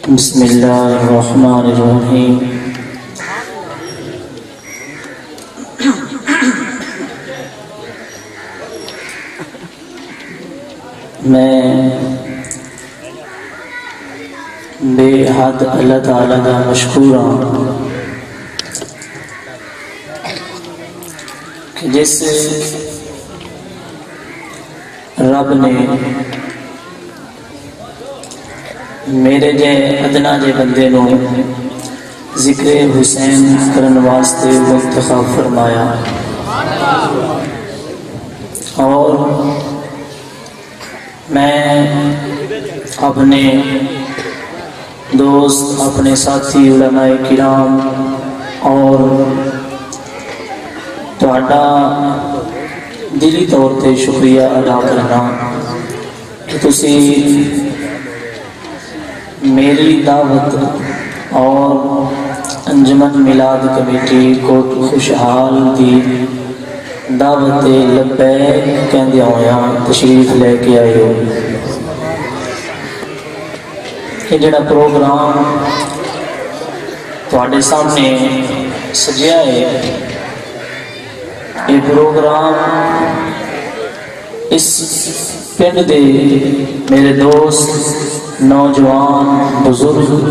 بسم اللہ الرحمن الرحیم۔ میں بے حد اللہ تعالیٰ کا مشکور ہوں کہ جس رب نے میرے جے ادنا جے بندے نو ذکر حسین کرن واسطے منتخب فرمایا، اور میں اپنے دوست، اپنے ساتھی علماء کرام اور تہاڈا دلی طور تے شکریہ ادا کرنا کہ تسی میری دعوت اور انجمن میلاد کمیٹی کوٹ خوشحال دی دعوت لبیک کہندے ہویا تشریف لے کے آئے ہو۔ یہ جڑا پروگرام تواڈے سامنے سجیا ہے، یہ پروگرام اس پنڈ دے میرے دوست، نوجوان، بزرگ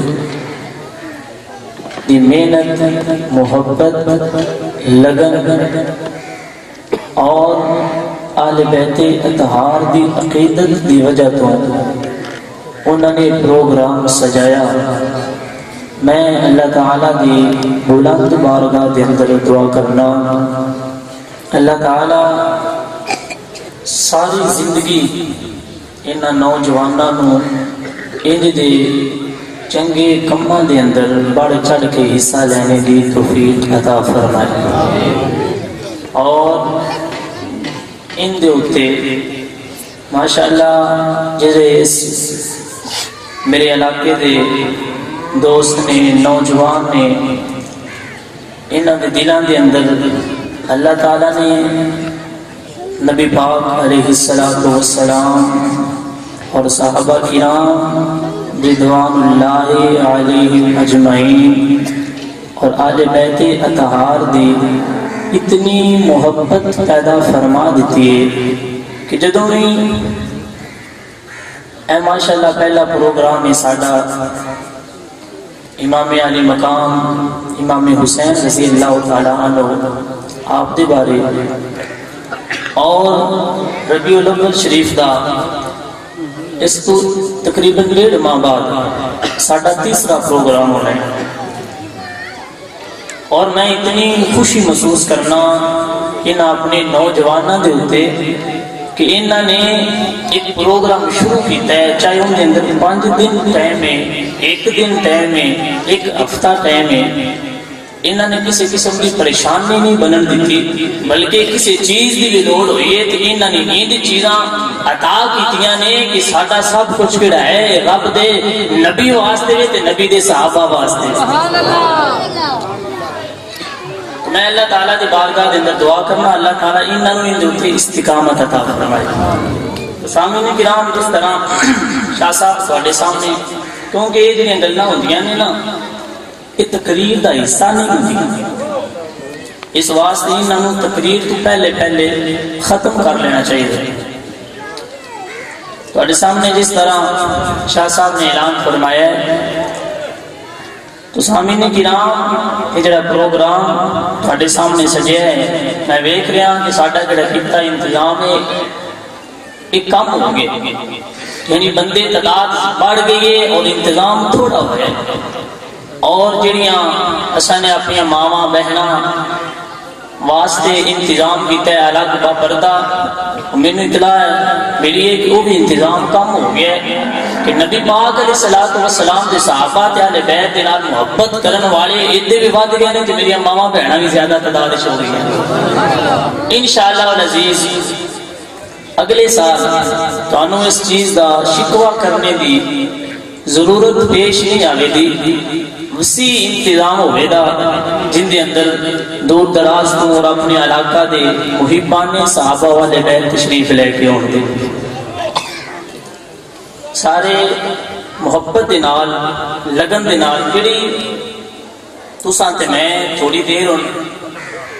دی محنت، محبت، لگن اور آل بیت اطہار دی عقیدت دی وجہ تو انہوں نے پروگرام سجایا۔ میں اللہ تعالیٰ دی بلند بارگاہ دے اندر دعا کرنا، اللہ تعالیٰ ساری زندگی انہاں نوجواناں نو انج دے چنگے کماں دے اندر بڑھ چڑھ کے حصہ لینے دی توفیق عطا فرمائے، اور ان دے اتے ماشاءاللہ جڑے اس میرے علاقے دے دوست نے، نوجوان نے، انہاں دے دلاں دے اندر اللہ تعالیٰ نے نبی پاک علیہ السلام اور صحابہ کرام رضوان اللہ علیہم اجمعین اور آل بیت اطہار دی اتنی محبت پیدا فرما دیتی ہے کہ جدوں ہی اے ماشاءاللہ پہلا پروگرام ہے ساڈا امام علی مقام امام حسین رضی اللہ تعالیٰ عنہ آپ دے بارے، اور ربیع الاول شریف دا اس کو تقریباً 1.5 ماہ بعد ساڈا تیسرا پروگرام ہونا ہے، اور میں اتنی خوشی محسوس کرنا ان اپنے نوجوانوں دے ہوتے کہ انہوں نے ایک پروگرام شروع کیتا ہے، چاہے ان کے اندر 5 دن ٹائم ہے، 1 دن ٹائم ہے، 1 ہفتہ ٹائم ہے، انہوں نے کسی قسم کی پریشانی نہیں بنن دیتی، بلکہ کسی چیز کی بھی لوڑ ہوئی ہے تو انہوں نے ان چیزاں عطا کیتیاں نے کہ ساڈا سب کچھ کیڑا ہے رب دے نبی واسطے تے نبی دے صحابہ واسطے۔ سبحان اللہ۔ میں اللہ تعالیٰ دی بارگاہ دے اندر دعا کرنا اللہ تعالیٰ انہوں نے ان دے استقامت عطا فرمائے۔ سامعین کرام، جس طرح شاہ صاحب تواڈے سامنے، کیونکہ یہ جڑیاں گلاں ہوندیاں نے نا یہ تقریر دا حصہ نہیں ہوندی، اس واسطے انہوں تقریر تو پہلے ختم کر لینا چاہیے۔ تواڈے سامنے جس طرح شاہ صاحب نے اعلان فرمایا ہے، تو سامعین کرام یہ جڑا پروگرام تواڈے سامنے سجیا ہے، میں ویکھ رہا کہ ساڈا جڑا کیتا انتظام ہے ایک کم ہو گیا، یعنی بندے تعداد بڑھ گئی ہے اور انتظام تھوڑا ہو گیا ہے، اور جڑیاں اساں نے اپنی ماواں بہناں واسطے انتظام کیتا ہے الگ با پردہ، مینوں اطلاع ملی ہے کہ وہ بھی انتظام کم ہو گیا ہے کہ نبی پاک علیہ الصلوۃ والسلام دے صحابہ تے اہل بیت دے نال محبت کرن والے ایڈے بھی ود گئے نے کہ میری ماواں بہناں بھی زیادہ تعداد وچ ہو گئی ہیں۔ انشاءاللہ العزیز اگلے سال تانوں اس چیز دا شکوہ کرنے دی ضرورت پیش نہیں آوے دی، وسیع انتظام ہوئے دا جن دے اندر دور دراز تو اور اپنے علاقہ دے محبان صحابہ والے بیت تشریف لے کے ہوں دے، سارے محبت دے نال لگن دے نال جڑی تساں تے میں تھوڑی دیر ہن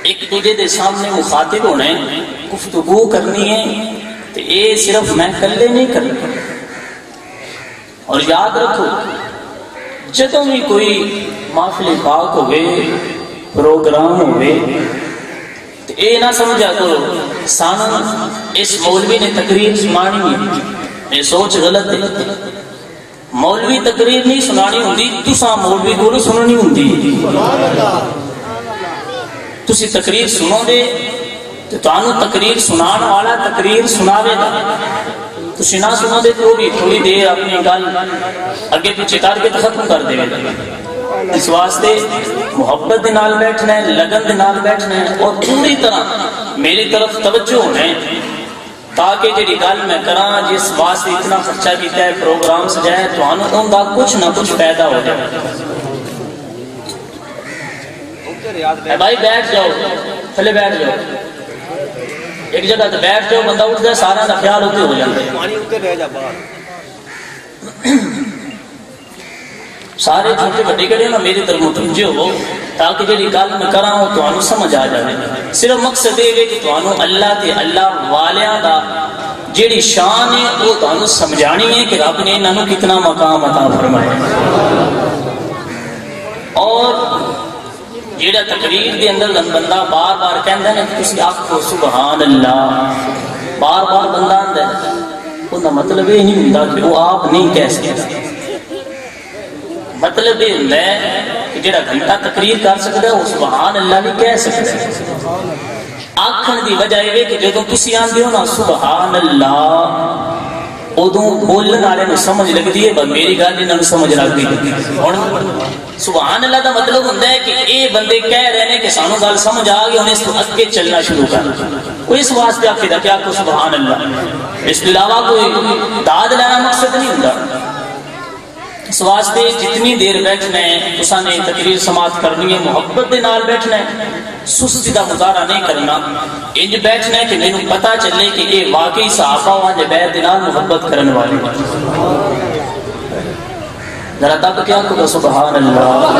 ایک دوجے دے سامنے مخاطب ہونا ہے گفتگو کرنی ہے تو یہ صرف میں کلے نہیں کرنا اور یاد رکھو جدوں بھی کوئی محفل پاک ہوئے پروگرام ہوئے تو یہ نہ سمجھا کرو سانو اس مولوی نے تقریر سنانی ہے یہ سوچ غلط ہے مولوی تقریر نہیں سنانی ہوندی تساں مولوی کو سننی ہوندی تسی تقریر سنو دے تو تانوں تقریر سنان والا تقریر سناوے گا تسی نہ سنو دے تو بھی تھوڑی دیر اپنی گل اگے پیچھے کر کے ختم کر دے گا اس واسطے محبت دے نال بیٹھنا ہے لگن دے نال بیٹھنا ہے اور پوری طرح میری طرف توجہ ہونا ہے تاکہ جڑی گل میں کراں جس واسطے اتنا خرچہ کیتا ہے پروگرام سجایا تانوں اوندا کچھ نہ کچھ پیدا ہو جائے بھائی بیٹھ جاؤ تھلے بیٹھ جاؤ ایک جگہ تو بیٹھ جاؤ بندہ اٹھتا ہے سارا کا خیال ہوتے ہو جاتا ہے سارے چھوٹے بڑے کڑے نا میری طرف متوجہ ہو تاکہ جڑی گل میں کراں وہ تانوں سمجھ آ جائے صرف مقصد یہ ہے کہ تانوں اللہ تے اللہ والیاں دا جڑی شان ہے وہ تانوں سمجھانی ہے کہ رب نے انہاں نوں کتنا مقام عطا فرمایا اور جیڑا تقریر دے اندر بندہ بار بار کہندا ہے کہ تسی آکھو سبحان اللہ بار بار بندہ آندا ہے اس کا مطلب یہ نہیں ہوندا کہ وہ آپ نہیں کہہ سکتا مطلب یہ ہوندا ہے کہ جیڑا گھنٹہ تقریر کر سکتا ہے وہ سبحان اللہ بھی کہہ سکتا ہے آکھن دی وجہ یہ کہ جدوں تسی آندے ہو نا سبحان اللہ ادو بولن والے نو سمجھ لگتی ہے میری گل انہاں نوں سمجھ لگتی ہے سبحان اللہ دا مطلب ہوندا ہے کہ اے بندے کہہ رہے ہیں کہ سانو گل سمجھ آ گئی ہن اس تو اگے چلنا شروع کر وہ اس واسطے آکھدا کہ آکھو سبحان اللہ اس کے علاوہ کوئی داد لینا مقصد نہیں ہوندا اس واسطے جتنی دیر بیٹھنا ہے تساں نے تقریر سماعت کرنی ہے محبت دے نال بیٹھنا ہے سستی دا مظاہرہ نہیں کرنا انج بیٹھنا ہے کہ مینوں پتہ چلے کہ یہ واقعی صحابہ وہاں دے بیعت دے نال محبت کرن والے ذرا تب کیا کہو سبحان اللہ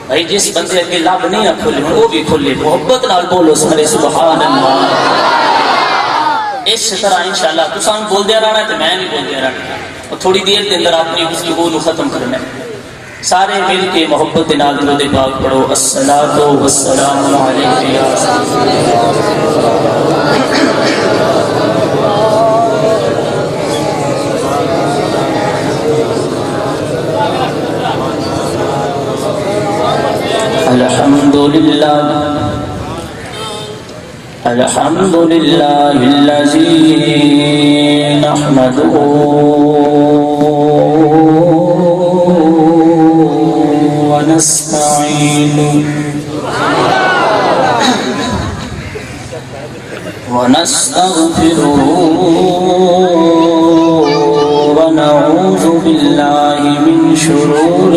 بھائی جس بندے اگے لب نہیں کھلے وہ بھی کھلے محبت نال بولو سارے سبحان اللہ اس طرح انشاءاللہ تساں بولدے رہنا تے میں بھی بولدے رہنا اور تھوڑی دیر کے اندر اپنی گفتگو کو ختم کرنا ہے سارے مل کے محبت نال درود پاک پڑھو الصلاۃ والسلام علیک یا الحمد لله الذي نحمده ونستعينه ونستغفره ونعوذ بالله من شرور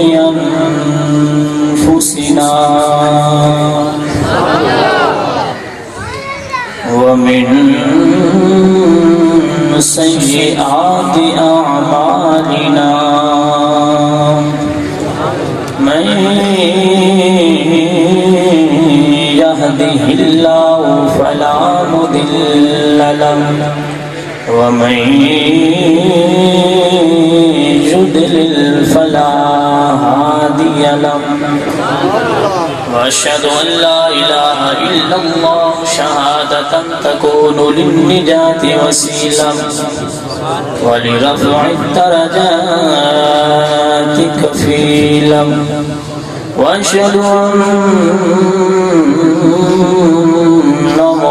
أنفسنا ومن سيئات أعمالنا من يهده الله فلا مضل له ومن يضلل فلا هادي له وأشهد أن لا إله إلا الله شهادة تكون للنجاة وسيلة ولرفع الدرجات كفيلا وأشهد أن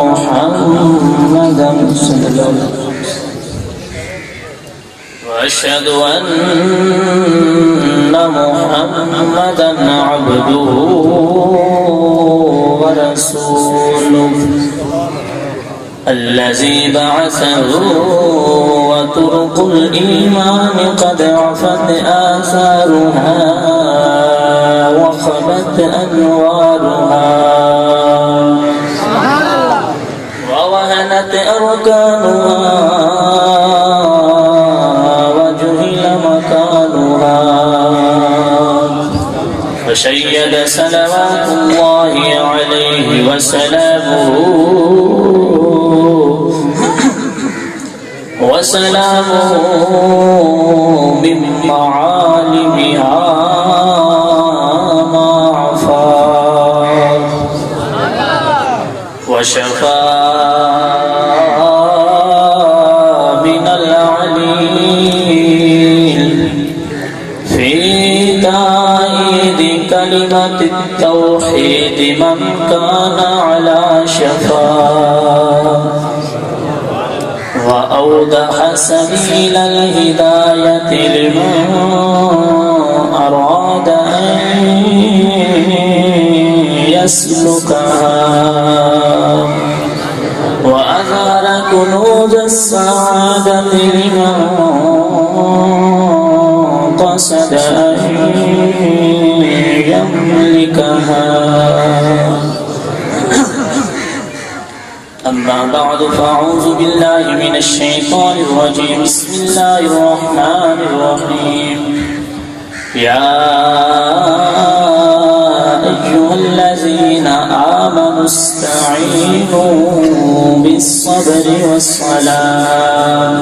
محمدا صلى الله عليه وسلم وأشهد أن محمدا عبده ورسوله الذي بعثه وطرق الإيمان قد عفت آثارها وخبت أنوارها ووهنت أركانها فشيد صلوات الله عليه وسلامه من معالمها ما عفا وشفى من العليل في تأييد كلمة التوحيد من كان على شفا وأوضح سبيل الهداية لمن أراد أن يسلكها وأظهر كنوز السعادة لمن قصد أن يملكها. أما بعد فأعوذ بالله من الشيطان الرجيم. بسم الله الرحمن الرحيم. يا أيها الذين آمنوا استعينوا بالصبر والصلاة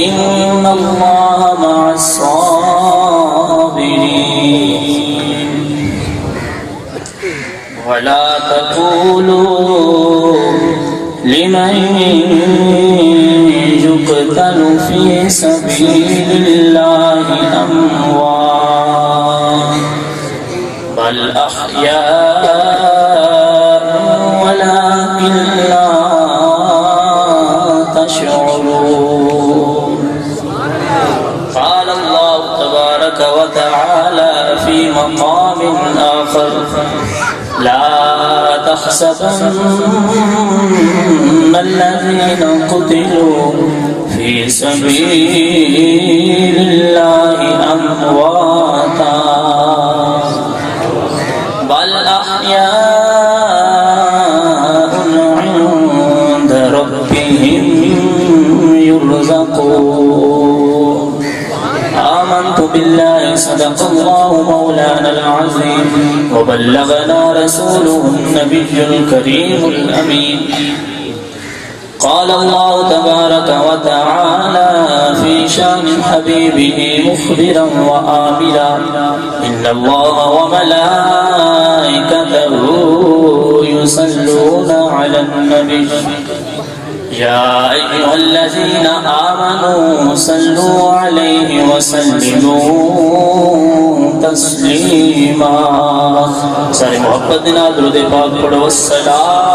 إن الله مع الصابرين. ولا تقولوا لمن يقتل في سبيل الله أموات بل أحياء ولكن لا تشعرون. قال الله تبارك وتعالى في مقام آخر لا تحسبن الذين قتلوا في سبيل الله أمواتا بل أحياء عند ربهم يرزقون. آمنت بالله صدق الله مولانا العظيم وبلغنا رسوله النبي الكريم الأمين. قال الله تبارك وتعالى في شان حبيبه مخبرا وآملا إن الله وملائكته يصلون على النبي يا أيها الذين آمنوا صلوا عليه وسلموا تسليما. سارے محبت دینا درود پاک پڑھو السلام.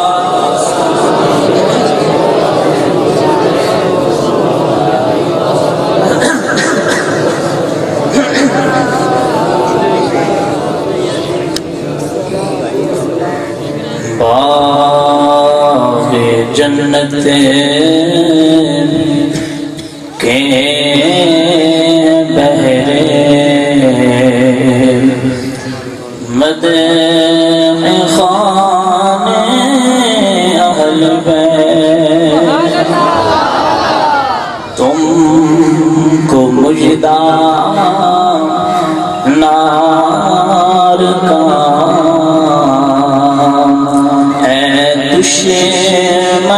باغ جنت کے بہرے مدح خانے اہل بیت تم کو مجدہ نار کا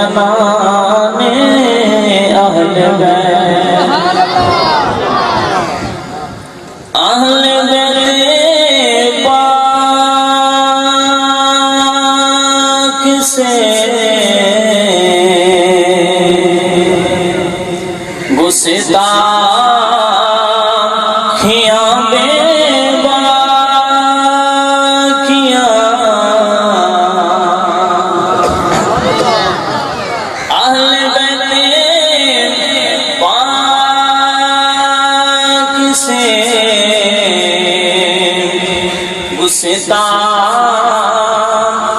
دشمنانے اہل بیت اہل بیت پاک سے گستاخیاں بے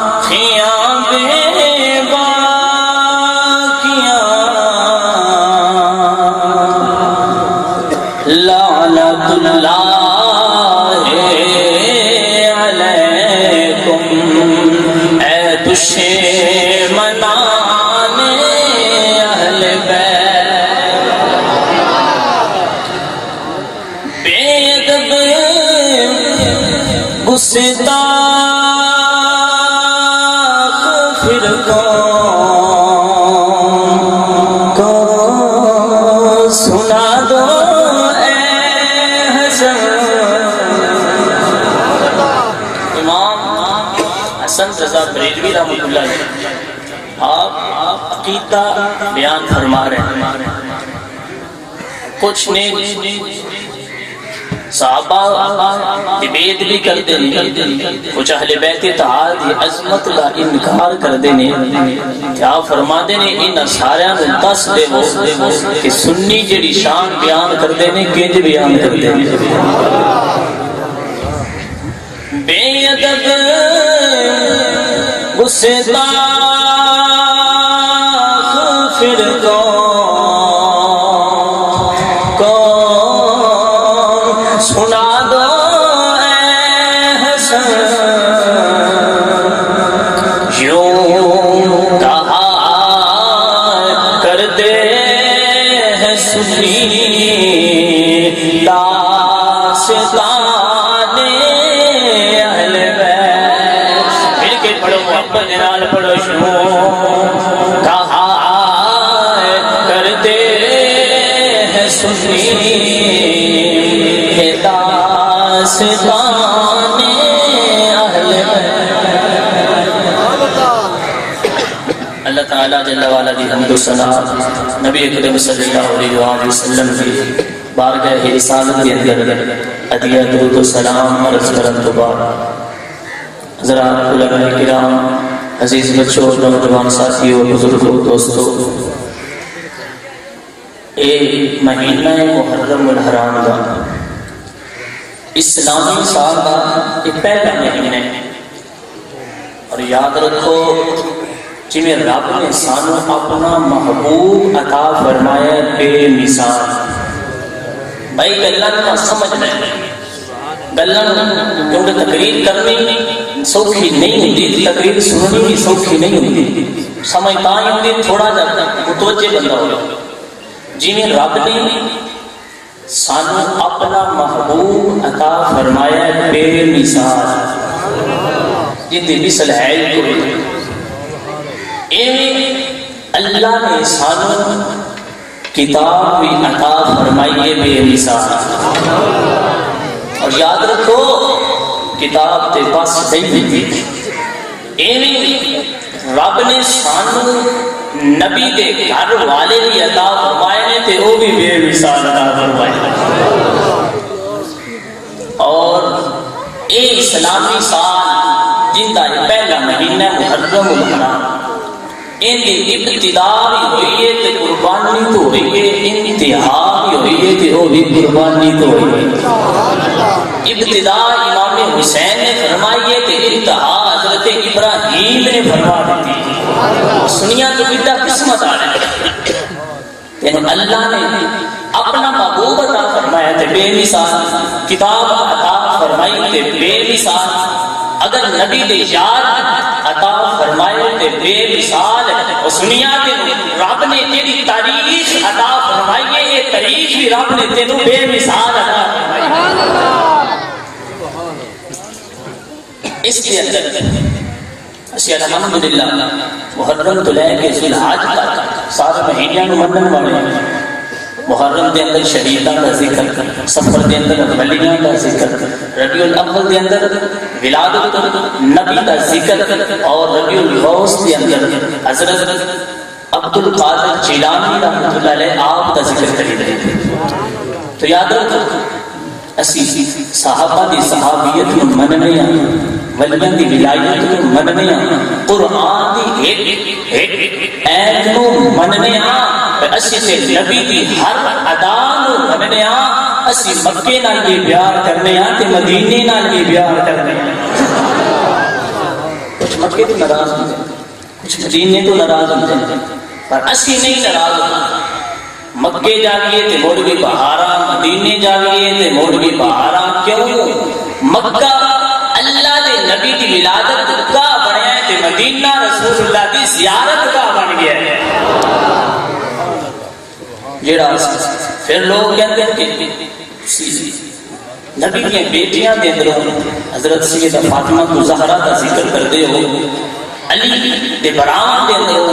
گستاخیاں بے باکیاں لعنت اللہ علیکم اے دشمنان اہل بیت بے ادب گستاخ پھر کون سنا دو اے حسن. امام حسن رضا بریلوی رحمۃ اللہ علیہ آپ عقیدہ بیان فرما رہے ہیں. کچھ نے صحابہ ڈبیٹ بھی کر دینے، کچھ اہل بیت اتحاد دی عظمت کا انکار کر دینے. کیا فرما دینے ان ساریاں نوں دس دے وہ کہ سنی جڑی شان بیان کر دینے کنج بیان کر دینے. بے ادب گستاخ پھر کون سنا دو اے حسن. یوں کہا کرتے ہیں سنی داستان اہل بیت. مل کے پڑھو محبت نال پڑھو. یوں کہا کرتے ہیں سنی داستان اہل بیت. اللہ تعالیٰ جل وعلا دی حمد و ثنا نبی کریم صلی اللہ علیہ وآلہ وسلم کی بارگاہ رسالت کے اندر عطیہ درود و سلام عرض کرن تو بعد حضرات علماء کرام، عزیز بچوں، نوجوان ساتھیوں، بزرگوں، دوستوں، اے مہینہ محرم الحرام کا اسلامی سال کا ایک پہلا مہینہ ہے. اور یاد رکھو جنہیں رب نے سانو اپنا محبوب عطا فرمایا بے مثال. بھائی گلن نہ سمجھنا ہے، گلن کیونکہ تقریر کرنی سوکھی نہیں ہوتی، تقریر سننی بھی سوکھی نہیں ہوتی. سمجھ تاں ہی ہوتی تھوڑا جا متوجہ بندہ ہو. جنہیں رب نے سانو اپنا محبوب عطا فرمایا بے مثال، جن دی مثل ہے کوئی. اللہ نے سانو کتاب بھی عطا فرمائی بے مثال. اور یاد رکھو کتاب تے بس نہیں تھی. رب نے سانو نبی دے گھر والے بھی عطا فرمائے نے تے وہ بھی بے مثال عطا فرمائے. اور اے اسلامی سال جن کا پہلا مہینہ محرم الحرام، ان کی ابتدا بھی ہوئی ہے تے قربانی تو ہوئی ہے، انتہا بھی ہوئی ہے تے وہ بھی قربانی تو ہوئی ہے. ابتدا امام حسین نے فرمائی ہے تے انتہا حضرت ابراہیم نے فرما دیتی. سنیا تو بیٹا قسمت آ رہا ہے. یعنی اللہ نے اپنا محبوب عطا فرمایا تے بے مثال، کتاب عطا فرمائی تے بے مثال. اگر نبی دے یار عطا فرمائے تے بے مثال. اور سنیا تے رب نے تیری تاریخ عطا فرمائی ہے، یہ تاریخ بھی رب نے تینوں بے مثال عطا فرمائی. اس کے اندر اسی الحمدللہ محرم تو لے کے ذوالحج تک سارے مہینیاں نوں منن والے ہیں. محرم دے اندر شہیداں دا ذکر، سفر دے اندر ولیاں دا ذکر، ربیع الاول دے اندر ولادت نبی دا ذکر، اور ربیع الاوس دے اندر حضرت عبد القادر جیلانی رحمۃ اللہ علیہ آپ دا ذکر کری رہے تھے. تو یاد رکھو اسی صحابہ دی صحابیت نوں مننے ہاں، ولیاں دی ولایت نوں مننے ہاں، قرآن دی ایک ایت نوں مننے ہاں، اسی تے نبی دی ہر ادا نوں مننے ہاں. اسی مکے نال بھی پیار کرنے ہاں تے مدینے نال بھی پیار کرنے ہاں. کچھ مکے تو ناراض ہوتے ہیں، کچھ مدینے تو ناراض ہوتے ہیں، پر اسی نہیں ناراض ہوتے. مکے جائیے تے موڑ بھی بہارا، مدینے جائیے تے موڑ بھی بہارا. کیوں؟ مکہ اللہ دے نبی دی ولادت کا بنیا ہے تے مدینہ رسول اللہ دی زیارت کا بن گیا ہے. جڑا پھر لوگ کہتے ہیں کہ نبی کی بیٹیاں دے اندروں حضرت سیدہ فاطمہ کو زہرا کا ذکر کرتے ہو، علی دے براہم دے اندروں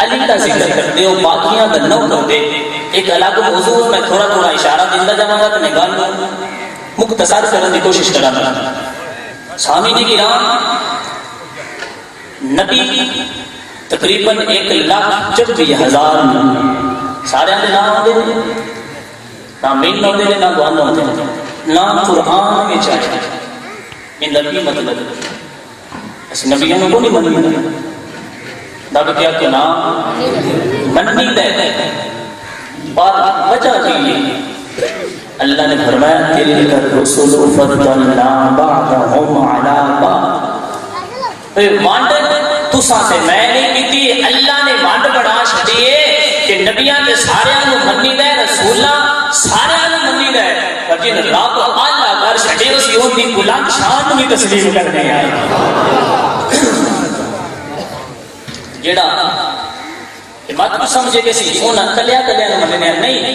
علی کا ذکر کرتے ہو، باقیاں دا نو کرتے. ایک الگ موضوع میں تھوڑا تھوڑا اشارہ دیندہ جاؤں گا تو میں گل مختصر کرنے کی کوشش کرا گا. سامعین کرام، نبی تقریباً 1,40,000 سارے دے نام آتے ہیں، نہ مین ہوتے ہیں نہ گوان ہوتے ہیں، نہ قرآن میں چاہے ان نبی مطلب اس نبیوں کو نہیں منی دب کیا کہ نام منی دے اور وجہ کی اللہ نے فرمایا تلک الرسل فضلنا بعضهم علی بعض. وانڈ تساں سے میں نہیں کیتی، اللہ نے وانڈ بڑھا چھڈیے کہ نبیاں تے سارے نو منی دے، رسولاں سارے نو منی دے، پر جن رب اعلی کر چھڈے اس دی بلند شان بھی تسلیم کرنے آئے. جڑا مت سمجھے کہ سی انہاں کلیاں مننے نہیں،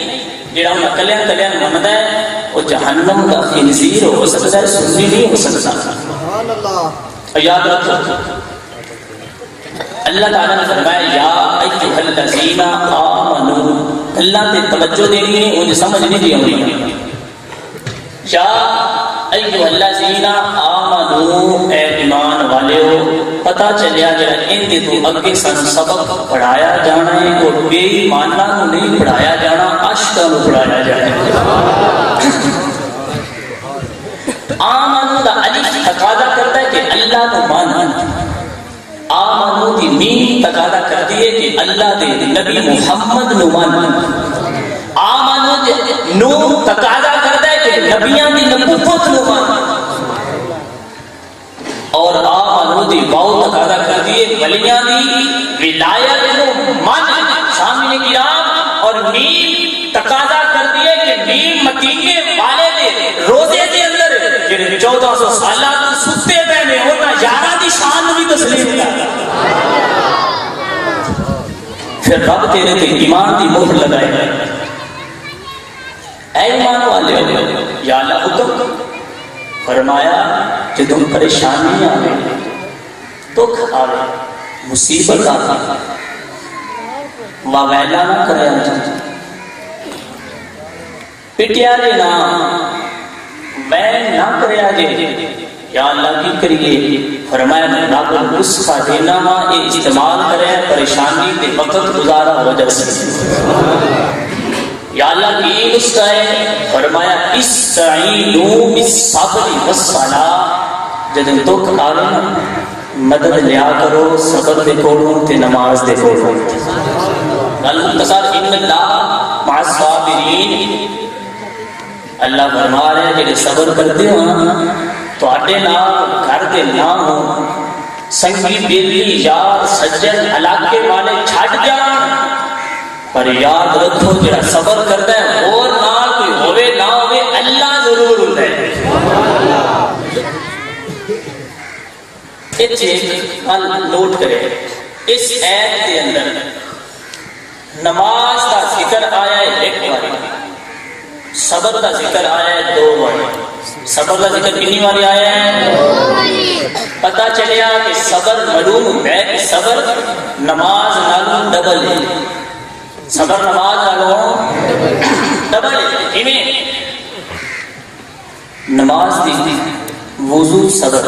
جڑا انہاں کلیاں مندا ہے وہ جہنم کا خنزیر ہو سکتا ہے، سنی نہیں ہو سکتا. سبحان اللہ. یاد رکھو اللہ تعالیٰ نے فرمایا یا ایھا الذین آمنوا، اللہ تے توجہ دینی ہے، انہیں سمجھ نہیں دی ہونی. یا ایھا الذین آمنوا، اے ایمان والےو، پتہ چلیا جڑا ان دے تو اگے سن سبق پڑھایا جانا ہے اور بے ایماناں نوں نہیں پڑھایا جانا، عاشقاں نوں پڑھایا جانا ہے. آمنو دا الف تقاضا کرتا ہے کہ اللہ کو ماننا، آمنو دی میم تقاضا کرتی ہے کہ اللہ دے نبی محمد نو ماننا، آمنو دی نون تقاضا کرتا ہے کہ نبیان دی نبوت نو ماننا، اور آمنو دی واو تقاضا کرتی ہے ولیاں دی ولایت نو ماننا. سامنے کرام، اور میم تقاضا کرتی ہے کہ میم مدینے والے دے روزے دے اندر جڑے 1400 سالہ تو ستے پہنے ہونا یارہ دی شان بھی تسلیم کر. پھر رب تیرے تے ایمان دی مہر لگائے گا. اے ایمان والے ہو، یا اللہ حکم فرمایا کہ تم پریشانی آئے، دکھ آئے، مصیبت آئے، واویلا نہ کرے، پٹیا دے نا میں نہ کریا جے. یا اللہ کی کریے؟ فرمایا رب نسخہ دینا وا، اے استعمال کرے پریشانی دے وقت گزارا ہو جائے. یا اللہ کی نسخہ ہے؟ فرمایا استعینوا بالصبر والصلاۃ. جب دکھ آوے نا مدد لیا کرو صبر دے کولوں تے نماز دے کولوں. مختصر ان اللہ مع الصابرین. اللہ فرما رہے ہیں جڑے صبر کرتے ہو تو آٹے نام گھر کے نام ہو، سنگی بیلی یار سجن علاقے والے چھٹ جان، پر یاد رکھو جڑا صبر کرتا ہے اور نال کوئی ہوئے نہ ہوئے اللہ ضرور ہوتا ہے. نوٹ کرے اس ایت کے اندر نماز کا ذکر آیا ہے ایک بار، صبر کا ذکر آیا ہے 2 بار. صبر کا ذکر کتنی بار آیا ہے؟ پتہ چلیا کہ صبر معلوم ہے کہ صبر نماز نالوں ڈبل ہے. صبر نماز نالوں ڈبل ہے. نماز دی وضو صبر،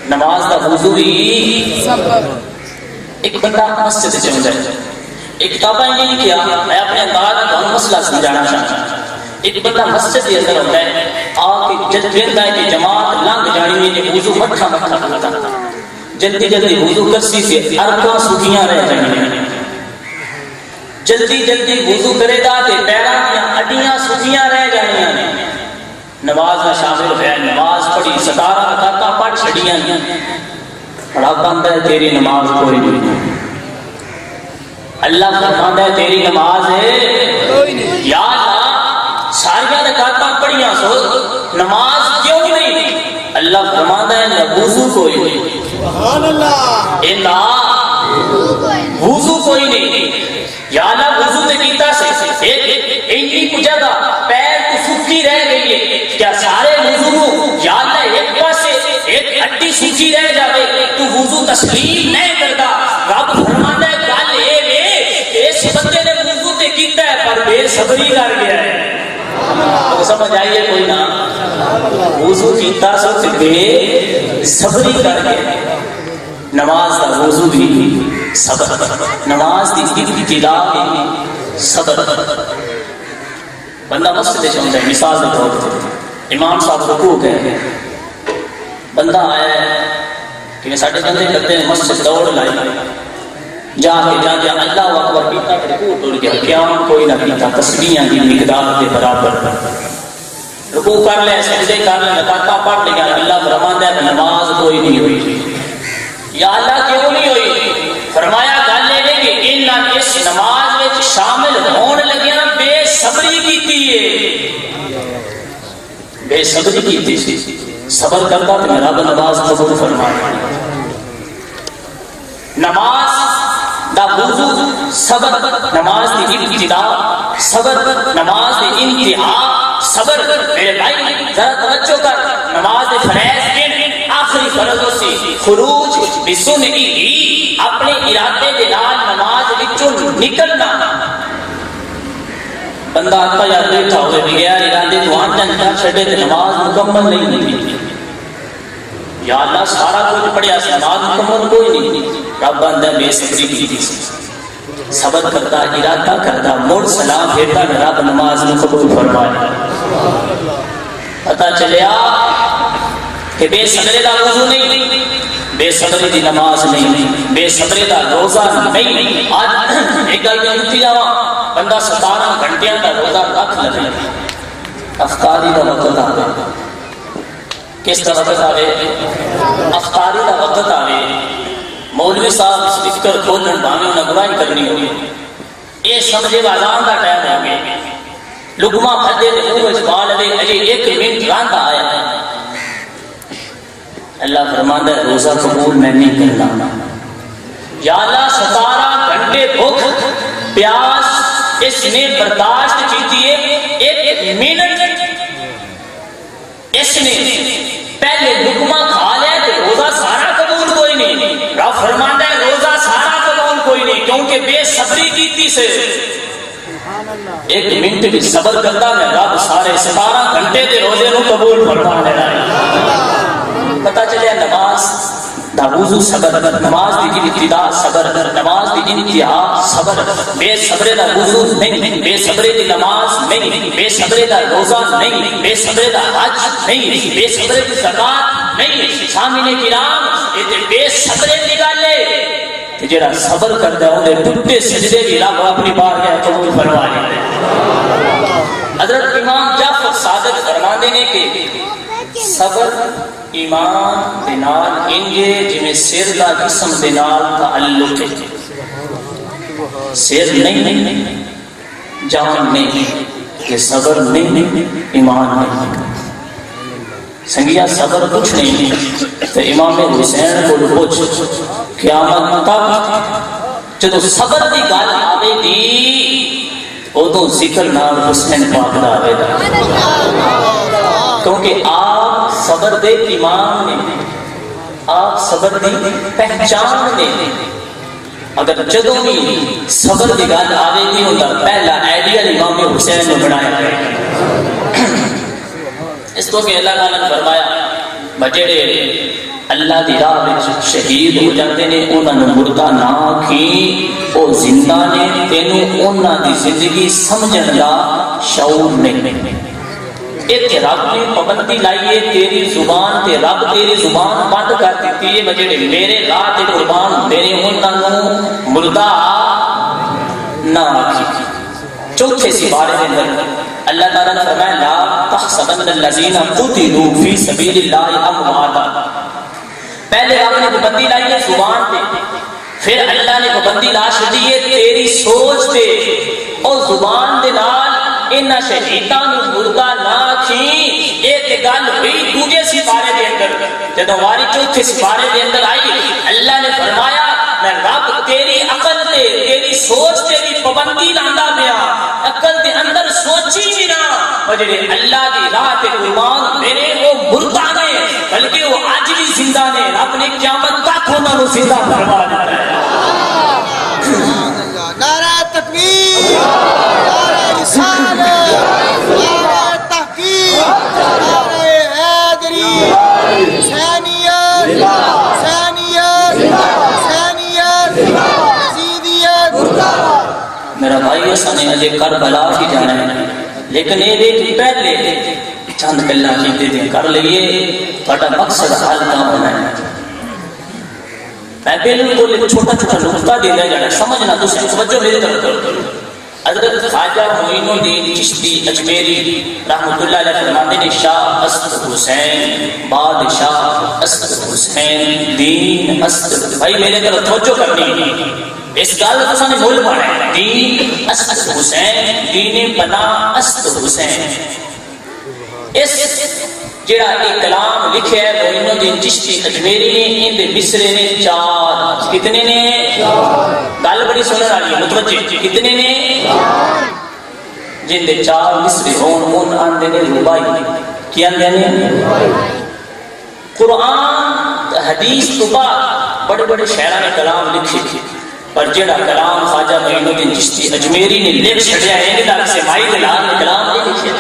نماز دا وضو بھی صبر. ایک بندہ مسجد چل جائے، ایک کتابہ نہیں کیا، میں اپنے انداز کا مسئلہ سمجھانا چاہتا ہوں. ایک بندہ مسجد کے اندر ہوتا ہے، آ کے جب دیکھتا ہے کہ جماعت لنگ جانی ہے کہ وضو مٹھا مٹھا کرتا، جلدی جلدی وضو کرسی سے ارکاں سوکھیاں رہ جائیں، جلدی جلدی وضو کرے گا تے پیراں دیاں ہڈیاں سوکھیاں رہ جانیاں. نماز میں شامل ہے، نماز پڑھی 17 رکعتاں پڑھ چھڑیاں، بڑا بندہ ہے تیری نماز کوئی نہیں. اللہ فرماتا ہے تیری نماز ہے یا ساریاں رکعتاں پڑھیاں سو نماز کیوں نہیں؟ اللہ فرماتا ہے نہ وضو کوئی نہیں. سبحان اللہ. اے نا وضو کوئی نہیں. یا اللہ وضو تے کیتا سے اتنی کچھ جگہ پیر کو سکی رہ گئی ہے، کیا سارے سکی رہ جاوے تو وضو تسلیم نہیں کرتا رب فرماندا ہے گل اے وے اس بندے نے وضو تے کیتا ہے پر بے صبری کر گیا ہے تو سمجھ آئیے کوئی نہ وضو کیتا سو تے بے صبری کر گیا نماز دا وضو بھی صبر نماز دی ابتدا بھی صبر بندہ مسجد چاہتا ہے مثال کے طور پر امام صاحب رکوع ہے بندہ آیا ہے کہ ساڈے بندے کرتے ہیں مسجد دوڑ لائی جا کے جا کے اللہ اکبر پیتا رکوع ٹر گیا قیام کوئی نہ پیتا تسبیحاں دی مقدار کے برابر رکوع کر لے سجدے کر لے رکعتاں پڑھ لیا اللہ فرماندا ہے نماز کوئی نہیں ہوئی یا اللہ کیوں نہیں ہوئی فرمایا گل یہ کہ انہاں اس نماز وچ شامل ہون لگیاں بے صبری کیتی ہے بے صبری کیتی سی صبر کرتا تو میرا نماز قبول فرمایا نماز دا وضو صبر نماز دی ابتدا صبر نماز دی انتہا صبر میرے بھائی ذرا توجہ کر نماز دے فرائض کے آخری فرض سی خروج بسنئی اپنے ارادے دے نال نماز وچوں نکلنا بندہ آتا یا بیٹھا ہوئے بغیر ارادے تو آن جانتا چھڑے تے نماز مکمل نہیں ہوئی یا اللہ سارا کچھ پڑھیا سی نماز مکمل کوئی نہیں رب بندہ بے صبری کی صبر کرتا ارادہ کرتا مڑ سلام پھیرتا رب نماز میں قبول فرمایا پتہ چلیا کہ بے صبری دا وضو نہیں بے صبری دی نماز نہیں بے صبری دا روزہ نہیں آج ایک گل کہتی جاواں بندہ 17 گھنٹے کا روزہ رکھ لے افطاری دا وقت آوے کس طرح وقت آوے افطاری دا وقت آوے مولوی صاحب اسپیکر کھولن بھاویں انہاں گواہی کرنی ہوگی یہ سمجھے اذان دا ٹائم ہو گیا لقمہ کھدے تے منہ وچ پا لے اجے 1 منٹ راندا آیا اللہ فرماندا ہے روزہ قبول میں نہیں کرنا یا اللہ 17 گھنٹے بھوک پیاس اس نے برداشت کیتی ہے 1 منٹ اس نے پہلے لقمہ کھا لیا تو روزہ سارا قبول کوئی نہیں رب فرماندا ہے روزہ سارا قبول کوئی نہیں کیونکہ بے صبری کیتی سے 1 منٹ بھی صبر کرتا میں رب سارے 17 گھنٹے دے روزے نو قبول فرما لینا ہے پتہ چلے نماز دا وضو صبر نماز دی ابتدا صبر نماز دی انتہا صبر بے صبر دا وضو نہیں بے صبر دی نماز نہیں بے صبر دا روزہ نہیں بے صبر دا حج نہیں بے صبر دی زکات نہیں سامعین کرام یہ بے صبر دی گل ہے تے جڑا صبر کردا ہے اودے ٹوٹے سجدے بھی رب اپنی بارگاہ قبول فرما لے حضرت امام جعفر صادق فرماندے نے کہ صبر ایمان دے نال انجے جویں سر دا جسم دے نال تعلق ہے سر نہیں جان نہیں کہ صبر نہیں ایمان نہیں سنگیا صبر کچھ نہیں تو امام حسین کو پوچھ قیامت تک جدو صبر دی گل آوے دی ادو ذکر نال حسین پاک دا آوے دا کیونکہ آپ صبر دے ایمان نے آپ صبر دی پہچان نے اگر جدو بھی صبر دی گل آوے دی ہوتا پہلا آئیڈیل امام حسین نے بنایا ہے اس تو کہ اللہ تعالیٰ نے فرمایا بجڑے اللہ دی راہ وچ شہید ہو جاتے نے انہاں نوں مردہ نہ آکھی او زندہ نے تینوں انہاں دی زندگی سمجھن دا شعور نہیں ایک رب نے پابندی لائیے تیری زبان تے رب تیری زبان بند کر دیتی ہے بجڑے میرے راہ تے قربان ہوندے نے انہاں نوں مردہ نہ آکھی چوتھے سپارے دے اندر اللہ تعالیٰ نے فرمایا لا تحسبن الذین قتلوا فی سبیل اللہ امواتا پہلے آپ نے پابندی لائی ہے زبان پہ پھر اللہ نے پابندی لا چھڈی ہے تیری سوچ تے اور زبان دے نال انہاں شہیداں نوں مردہ نہ آکھی ایک گل ہوئی دوجے سپارے دے اندر جدوں واری چوتھے سپارے دے اندر آئی اللہ نے فرمایا میں رب تیری عقل تے تیری سوچ تے بھی پابندی لاندا پیا عقل دے اندر سوچی بھی نہ اور جڑے اللہ دی راہ تے قربان میرے وہ مردہ نے بلکہ وہ اج بھی زندہ نے رب کو زندہ فرما دیتا ہے. نعرہ تکبیر، نعرہ رسالت، نعرہ تحقیق، نعرہ حیدری، حسینیت، حسینیت، حسینیت، یزیدیت. میرا بھائی ایسا نہیں اجے کربلا کی جانا ہے، لیکن یہ دیکھ پہلے چند گلا کیتے تھے کر لیے تھوڑا مقصد حل نہ ہونا ہے. میں بالکل ایک چھوٹا چھوٹا نقطہ دینا جانا سمجھنا تو صحیح توجہ میری طرف کرو. حضرت خواجہ معین الدین چشتی اجمیری رحمۃ اللہ علیہ فرماتے ہیں شاہ اسد حسین بادشاہ اسد حسین دین اسد. بھائی میرے طرف توجہ کرنی اس گل کو سامنے بول پانا ہے. دین اسد حسین دین پناہ اسد حسین. اس جڑا ایک کلام لکھے ہے معین الدین چشتی اجمیری نے ان دے مصرے نے 4. کتنے نے؟ گل بڑی سننے والی ہے متوجہ. کتنے نے؟ جن دے 4 مصرے ہون ان آندے نے ربائی. کی آندے نے؟ قرآن حدیث تو بعد بڑے بڑے شاعران نے کلام لکھے، پر جڑا کلام خواجہ معین الدین چشتی اجمیری نے لکھ چھڑیا ہے کہ دار سے مائی دلال نے کلام نہیں لکھے.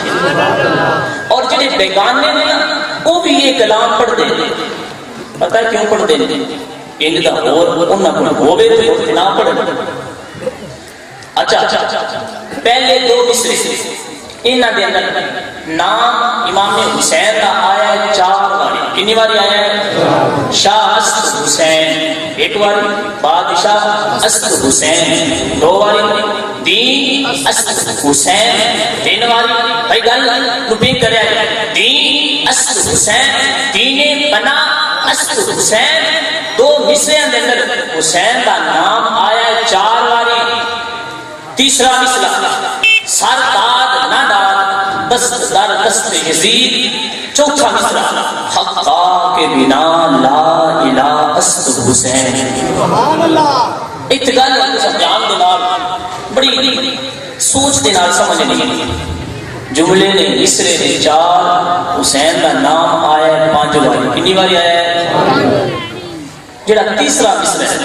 اور جڑے بیگانے نے وہ بھی یہ کلام پڑھ دے. پتہ کیوں پڑھ دے؟ ان دا اور انہاں کو ہووے تے نہ پڑھ. اچھا پہلے 2 مصرے انہاں دے اندر نام امام حسین کا آیا ہے 4 باری. کتنی باری آیا ہے؟ شاہ اسد حسین 1 باری، بادشاہ اسد حسین 2 باری، دین اسد حسین 3 باری. بھائی گل لپنگ کریا جائے. دین اسد حسین دین پناہ اسد حسین 2 مصریاں دے اندر حسین کا نام آیا ہے 4 باری. تیسرا مصرع سرتاج نہ ڈال دست در دست یزید. چوتھا مصرع حقا کے بنا لا الہ اسد حسین. سبحان اللہ. ایک گل سمجھان دے نال بڑی سوچ دے نال سمجھنی ہے. جملے نے مصرے نے 4 حسین کا نام آیا ہے 5 باری. کتنی باری آیا ہے؟ جڑا تیسرا مصرع ہے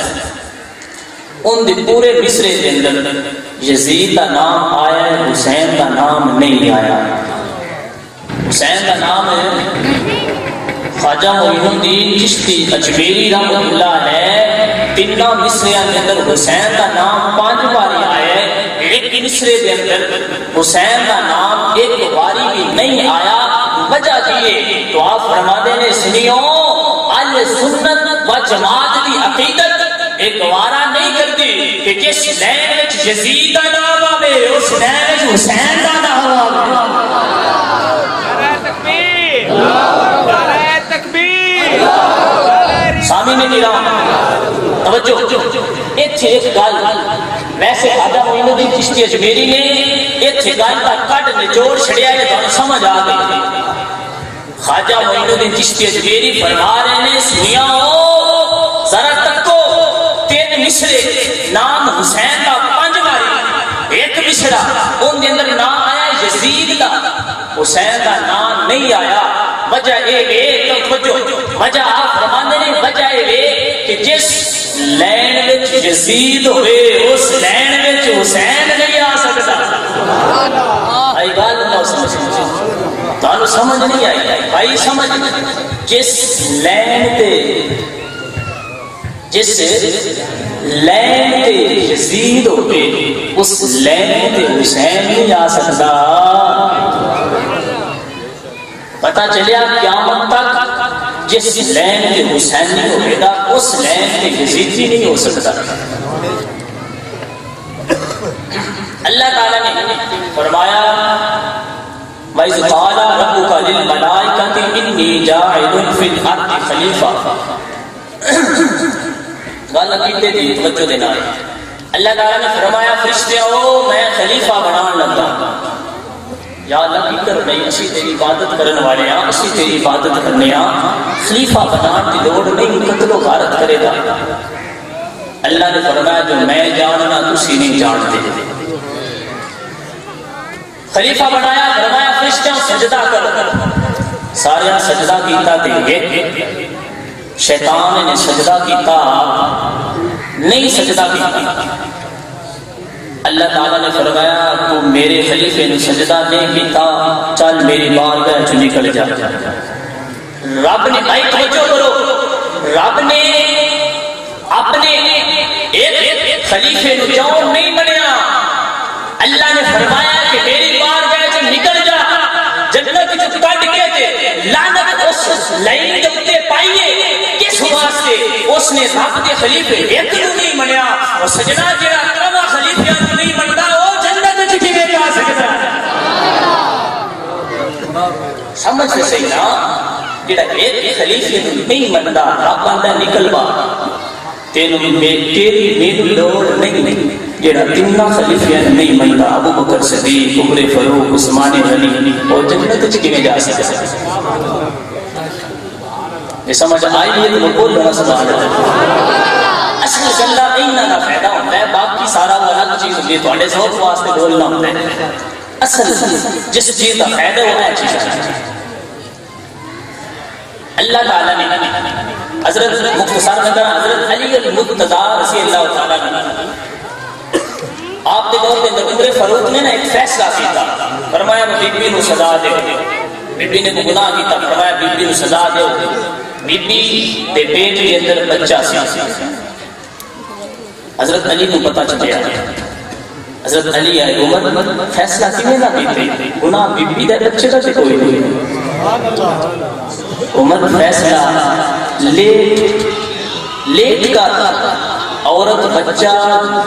ان دے پورے مصرے دے اندر یزید کا نام آیا ہے، حسین کا نام نہیں آیا. حسین کا نام ہے خواجہ معین الدین چشتی اجمیری رحمۃ اللہ ہے. 3 مصریاں کے اندر حسین کا نام 5 باری آیا ہے. ایک مصرے کے اندر حسین کا نام 1 باری بھی نہیں آیا. وجہ یہ تو آپ فرما دے سنیو اہل سنت و جماعت کی عقیدت ایک وارہ نہیں کرتی کہ جس لین وچ یزید کا نام آوے اس لین وچ حسین کا نام آوے. نعرہ تکبیر، نعرہ تکبیر. سامعین کرام توجہ. ایتھے ایک گل ویسے خواجہ معین الدین چشتی اجمیری نے ایتھے گل کا کٹ نچوڑ چھڑیا ہے تو سمجھ آ گئی. خواجہ معین الدین چشتی اجمیری فرما رہے ہیں سنیاؤ ذرا تکو 3 مصرے نام حسین کا 5 باری. ایک مصرع ان کے اندر نام آیا یزید کا، حسین کا نام نہیں آیا. وجہ وجہ آپ فرماندے نے وجہ یہ کہ جس لین وچ یزید ہوئے اس لین وچ حسین نہیں آ سکتا. آئی گل نہ سمجھ تانوں سمجھ نہیں آئی. بھائی سمجھ جس لین تے جس لین تے یزید ہوئے اس لین تے حسین نہیں آ سکتا. پتہ چلیا قیامت تک جس لین تے حسین نہیں ہوئے گا اس لین تے یزید بھی نہیں ہو سکتا. اللہ تعالیٰ نے فرمایا وَإِذْ قَالَ رَبُّكَ لِلْمَلَائِكَةِ إِنِّي جَاعِلٌ فِي الْأَرْضِ خَلِيفَةً. گل کیتے دی توجہ دینا. اللہ تعالیٰ نے فرمایا فرشتیوں میں خلیفہ بنان لگا. یا اللہ کی کر نہیں اسی تیری عبادت کرنے والے ہیں، اسی تیری عبادت کرنے ہیں، خلیفہ بنان کی لوڑ نہیں، قتل و غارت کرے گا. اللہ نے فرمایا جو میں جاننا تسی نہیں جانتے. خلیفہ بنایا، فرمایا فرشتوں سجدہ کر. سارے سجدہ کیتا تے شیطان نے سجدہ کیتا نہیں سجدہ کیتا اللہ تعالیٰ نے فرمایا تو میرے خلیفے نے سجدہ نہیں کیتا چل میری بارگاہ چ نکل جا رب نے بھائی توجہ کرو رب نے اپنے ایک خلیفے نو جاؤ نہیں بنیا اللہ نے فرمایا کہ میری بارگاہ چ نکل جا جنت چ کڈ کے تے لعنت اس لائن دے اوتے پائیے کس واسطے اس نے رب دے خلیفے ایک نو نہیں منیا اور سجنا جڑا تروا خلیفیاں نو نہیں مندا او جنت چ کیویں جا سکدا سمجھ سے صحیح نا جڑا ایک خلیفے نو نہیں مندا رب آندا نکل با تینوں تیری میری لوڑ نہیں جڑا تینوں خلیفیاں نہیں مندا ابو بکر صدیق عمر فاروق عثمان غنی او جنت چ کیویں جا سکدا یہ سمجھ آئی ہے تو بول رہا سبحان اللہ اصل گلا اینا کا فائدہ ہوتا ہے باقی سارا وہ الگ چیز ہوتی ہے تھوڑے ذوق واسطے بولنا ہوتا ہے اصل جس چیز کا فائدہ ہونا ہے چیز اللہ تعالیٰ نے حضرت مختصر نظر حضرت علی المرتضی رضی اللہ تعالیٰ نے آپ کے دور کے اندر عمر فاروق نے ایک فیصلہ کیا فرمایا بی بی نو سزا دے بی بی نے گناہ کیا فرمایا بی بی نو سزا دے بی بی دے پیٹ کے اندر بچہ سی حضرت علی کو پتہ چلیا حضرت علی آئے عمر فیصلہ کیوں نہ کیتے گناہ بی بی دے بچے کا تے کوئی نہیں عمر فیصلہ لیٹ کا عورت بچہ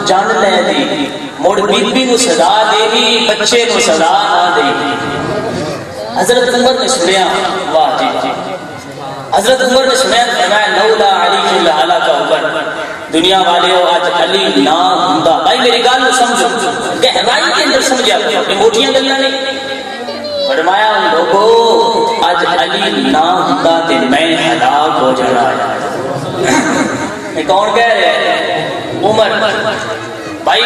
جان لے دی مڑ بی بی نو سزا دے گی بچے کو سزا نہ دے گی حضرت عمر نے سنیا واہ جی حضرت عمر نے سنیا فرمایا لولا علی لعلا کا عمر دنیا والے ہو آج علی نہ ہوندا بھائی میری گل نو سمجھو گہرائی کے اندر سمجھا اپنی موٹیاں گلاں نہیں فرمایا لوگو آج علی نہ ہوندا تے میں ہلاک ہو جانا یہ کون کہہ رہے ہیں عمر بھائی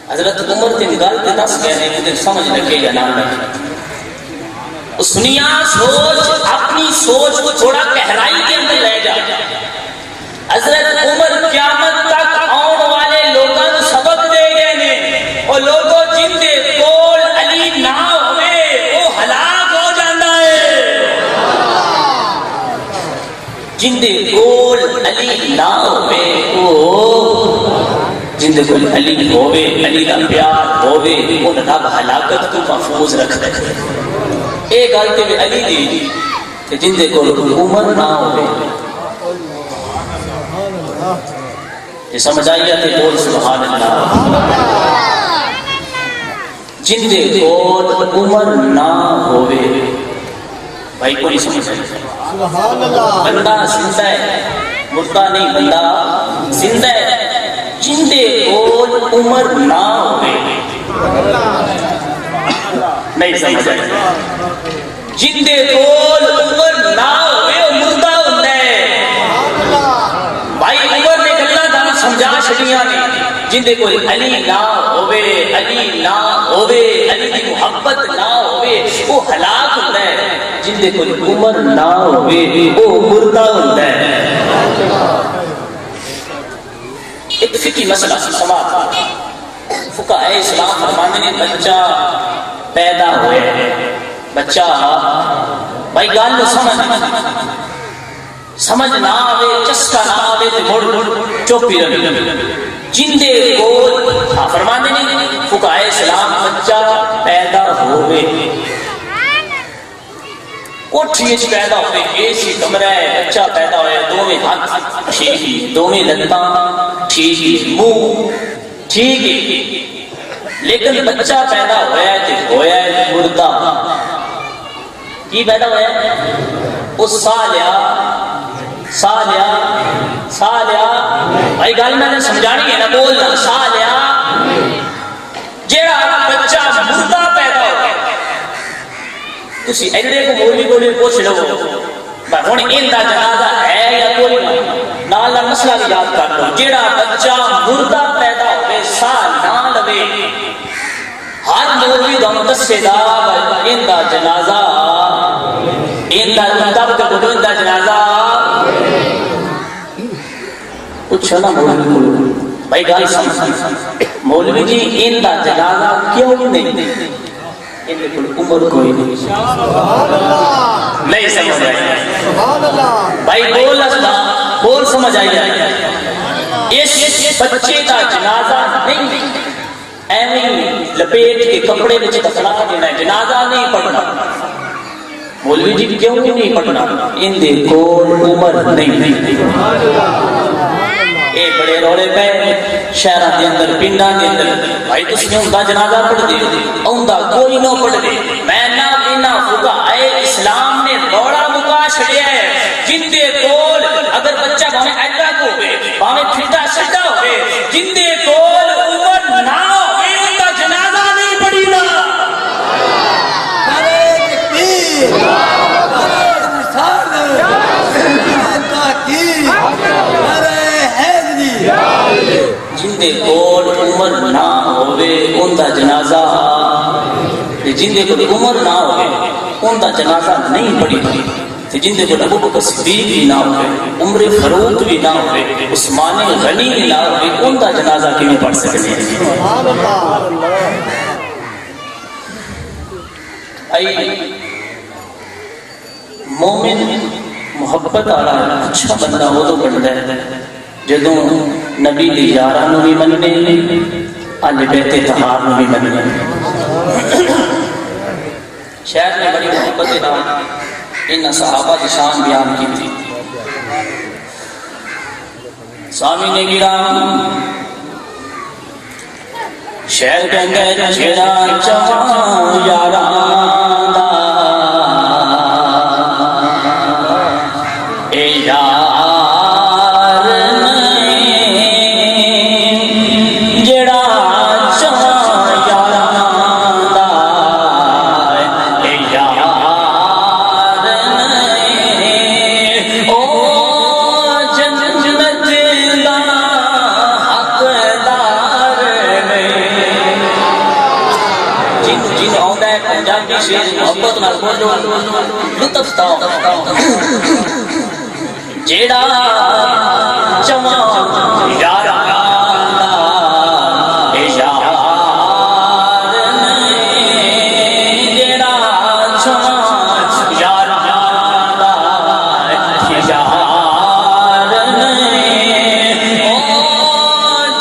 حضرت عمر کی گل تے دس گئے نے مجھے سمجھ لگے یا نہ لگے اس دنیا سوچ اپنی سوچ کو تھوڑا گہرائی کے اندر لے جا حضرت عمر قیامت تک آنے والے لوگوں کو سبق دے گئے نے اور لوگوں جن دے کول علی نہ ہوئے وہ ہلاک ہو جانا ہے جن دے کول علی نہ ہوئے وہ جن دے کول علی ہوئے علی کا پیار ہوئے ان رب ہلاکت کو محفوظ رکھ دے ایک گل تے علی دی کہ جن دے کول عمر نہ ہوئے یہ سمجھ آئیے تے بول سبحان اللہ جن دے کول عمر نہ ہوئے بھائی کو نہیں سمجھ آئیے سبحان اللہ بندہ زندہ ہے مردہ نہیں بندہ زندہ ہے جن دے کول عمر نہ ہوئے نہیں سمجھ آئیے جن دے کول عمر نہ ہوئے وہ مردہ ہوتا ہے بھائی عمر نے گلاں دا سمجھا چھڑیاں نے جن دے کول علی نہ ہوئے علی نہ ہوئے علی دی محبت نہ ہوئے وہ ہلاک ہوتا ہے جن دے کول عمر نہ ہوئے وہ مردہ ہوتا ہے ایک فقہی مسئلہ سماعت فقہاء اسلام فرماتے ہیں بچہ پیدا ہوئے بچہ بھائی گل نو سمجھ نہ آوے چسکا نہ آوے تے مڑ چپ ہی رہے جن دے کول فرماندے نے فقہاء اسلام بچہ پیدا ہوئے کوٹھی وچ پیدا ہوئے اے سی کمرہ ہے بچہ پیدا ہوئے دوویں ہاتھ ٹھیک دوویں لتاں ٹھیک منہ ٹھیک لیکن بچہ پیدا ہوا ہے تے ہویا ہے مردہ کی پیدا ہوا ہے وہ سا لیا بھائی گل میں نے سمجھانی ہے نا بولنا سا لیا جیڑا بچہ مردہ پیدا ہو گیا تسی ایڈے کو مولوی کو پوچھ لو ہن ان دا جنازہ ہے یا کوئی نال نال مسئلہ بھی یاد کر لو جیڑا بچہ مردہ پیدا ہوئے سا نہ لوے ہر مولوی دا دسے دا ان دا جنازہ ان دا تب تک ان دا پوچھو نا مولوی کو بھائی گل سمجھ مولوی جی ان کا جنازہ کیوں نہیں ان کو عمر کوئی نہیں سمجھ آئی بھائی بول سمجھ آئی اس بچے کا جنازہ نہیں ایویں لپیٹ کے کپڑے میں دفنا دینا ہے جنازہ نہیں پڑھنا مولوی جی کیوں نہیں پڑھنا ان دے کول عمر نہیں اے بڑے رولے پہ شہرہ دے اندر پنڈا دے اندر بھائی تس نے ان کا جنازہ پڑھ دے ان کا کوئی نہ پڑھ دے میں نہ بینا فقہائے اسلام نے بڑا مکا چھڑیا ہے جن دے کول اگر بچہ بانے ایڈا کو ہوئے بانے پھٹا سٹا ہوئے جن دے کول عمر نہ ہوئے ان کا جنازہ نہیں پڑھی نا جن دے کول عمر نہ ہوئے ان دا جنازہ جن دے کول عمر نہ ہوئے ان دا جنازہ نہیں پڑھی جن دے کول ابو بکر صدیق بھی نہ ہوئے عمر فاروق بھی نہ ہوئے عثمان غنی بھی نہ ہوئے ان دا جنازہ کیوں پڑھ سکتے ہیں مومن محبت والا اچھا بندہ وہ تو بنتا ہے جدوں نبی دی یاراں نوں بھی مننے اہل بیت طہار نوں بھی مننے شاید نے بڑی محبت کے نام ان صحابہ کی شان بیان کی تھی سامعین کرام شہر کے اندر جڑا چاواں یاراں دا اے یار جڑا چاواں یاراں دا اے یار او جنت دا حقدار جن آندا ہے پنجابی شعر محبت نال بولو لطف تاؤ جیڑا چواں یاراں دا اے یار جیڑا چواں یاراں دا اے یار او